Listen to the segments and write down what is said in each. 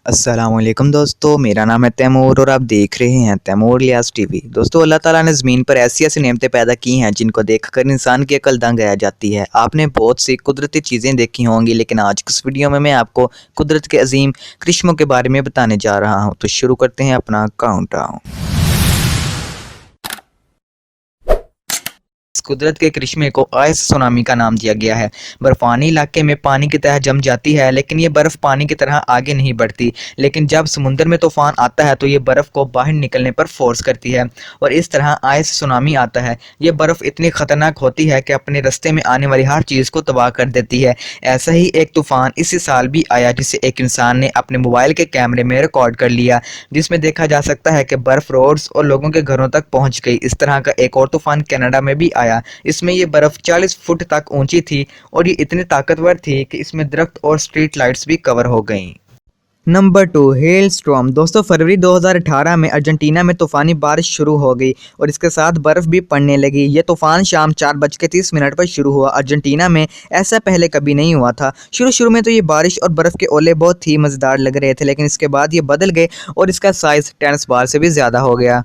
अस्सलाम वालेकुम दोस्तों, मेरा नाम है तैमूर और आप देख रहे हैं तैमूर लियाज़ टीवी। दोस्तों, अल्लाह ताला ने ज़मीन पर ऐसी ऐसी नेमतें पैदा की हैं जिनको देखकर इंसान की अकल दंग रह जाती है। आपने बहुत सी कुदरती चीज़ें देखी होंगी, लेकिन आज की इस वीडियो में मैं आपको कुदरत के अजीम करिश्मों के बारे में बताने जा रहा हूँ। तो शुरू करते हैं अपना काउंटडाउन। कुदरत के करिश्मे को आइस सुनामी का नाम दिया गया है। बर्फानी इलाके में पानी की तह जम जाती है, लेकिन ये बर्फ़ पानी की तरह आगे नहीं बढ़ती। लेकिन जब समुंदर में तूफान आता है तो ये बर्फ़ को बाहर निकलने पर फोर्स करती है और इस तरह आइस सुनामी आता है। ये बर्फ़ इतनी ख़तरनाक होती है कि अपने रास्ते में आने वाली हर चीज़ को तबाह कर देती है। ऐसा ही एक तूफ़ान इसी साल भी आया, जिसे एक इंसान ने अपने मोबाइल के कैमरे में रिकॉर्ड कर लिया, जिसमें देखा जा सकता है कि बर्फ़ रोड्स और लोगों के घरों तक पहुँच गई। इस तरह का एक और तूफ़ान कनाडा में भी आया। इसमें ये बर्फ 40 फुट तक ऊंची थी और ये इतनी ताकतवर थी कि इसमें दरख्त और स्ट्रीट लाइट्स भी कवर हो गईं। Number 2, hello storm. दोस्तों, फरवरी 2018 में अर्जेंटीना में तूफ़ानी बारिश शुरू हो गई और इसके साथ बर्फ़ भी पड़ने लगी। ये तूफ़ान शाम 4:30 पर शुरू हुआ। अर्जेंटीना में ऐसा पहले कभी नहीं हुआ था। शुरू में तो ये बारिश और बर्फ़ के ओले बहुत ही मज़ेदार लग रहे थे, लेकिन इसके बाद ये बदल गए और इसका साइज़ टेनिस बॉल से भी ज़्यादा हो गया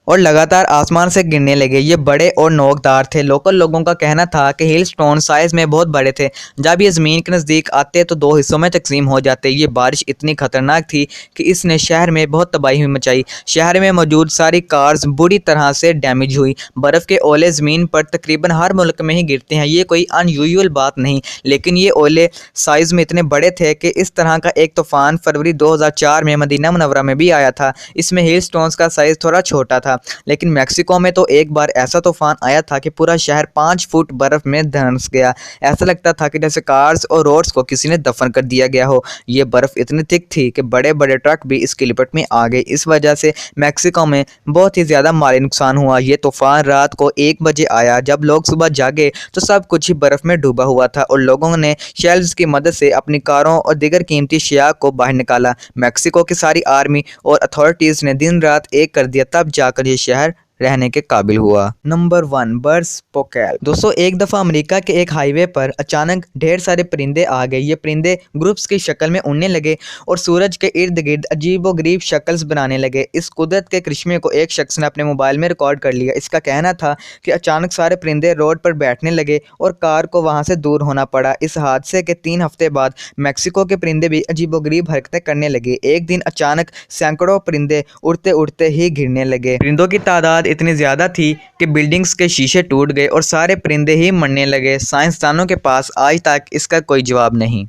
और लगातार आसमान से गिरने लगे। ये बड़े और नोकदार थे। लोकल लोगों का कहना था कि हेलस्टोन साइज़ में बहुत बड़े थे। जब ये ज़मीन के नज़दीक आते तो 2 हिस्सों में तकसीम हो जाते। ये बारिश इतनी ख़तरनाक थी कि इसने शहर में बहुत तबाही मचाई। शहर में मौजूद सारी कार्स बुरी तरह से डैमेज हुई। बर्फ़ के ओले ज़मीन पर तकरीबन हर मुल्क में ही गिरते हैं। ये कोई अनयूजुअल बात नहीं, लेकिन ये ओले साइज़ में इतने बड़े थे कि इस तरह का एक तूफ़ान फरवरी 2004 में मदीना मुनव्वरा में भी आया था। इसमें हेलस्टोन्स का साइज़ थोड़ा छोटा था। लेकिन मैक्सिको में तो एक बार ऐसा तूफान आया था कि पूरा शहर 5 फुट बर्फ में धंस गया। ऐसा लगता था कि जैसे कार्स और रोड्स को किसी ने दफन कर दिया गया हो। ये बर्फ इतनी थिक थी कि बड़े बड़े ट्रक भी इसकी लिपट में आ गए। इस वजह से मैक्सिको में बहुत ही ज़्यादा माली नुकसान हुआ। ये तूफान रात को 1 बजे आया। जब लोग सुबह जागे तो सब कुछ ही बर्फ़ में डूबा हुआ था और लोगों ने शेल्व्स की मदद से अपनी कारों और दीगर कीमती अशिया को बाहर निकाला। मैक्सिको की सारी आर्मी और अथॉरिटीज़ ने दिन रात एक कर दिया, तब जाकर ये शहर रहने के काबिल हुआ। नंबर 1, बर्ड्स पोकैल। दोस्तों, एक दफ़ा अमेरिका के एक हाईवे पर अचानक ढेर सारे परिंदे आ गए। ये परिंदे ग्रुप्स की शक्ल में उड़ने लगे और सूरज के इर्द गिर्द अजीब व गरीब शक्ल्स बनाने लगे। इस कुदरत के करिश्मे को एक शख्स ने अपने मोबाइल में रिकॉर्ड कर लिया। इसका कहना था कि अचानक सारे परिंदे रोड पर बैठने लगे और कार को वहाँ से दूर होना पड़ा। इस हादसे के 3 हफ्ते बाद मैक्सिको के परिंदे भी अजीब व गरीब हरकतें करने लगे। एक दिन अचानक सैकड़ों परिंदे उड़ते उड़ते ही गिरने लगे। परिंदों की तादाद इतनी ज़्यादा थी कि बिल्डिंग्स के शीशे टूट गए और सारे परिंदे ही मरने लगे। साइंसदानों के पास आज तक इसका कोई जवाब नहीं।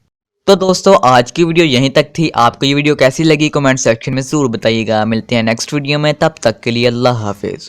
तो दोस्तों, आज की वीडियो यहीं तक थी। आपको ये वीडियो कैसी लगी कमेंट सेक्शन में ज़रूर बताइएगा। मिलते हैं नेक्स्ट वीडियो में, तब तक के लिए अल्लाह हाफिज़।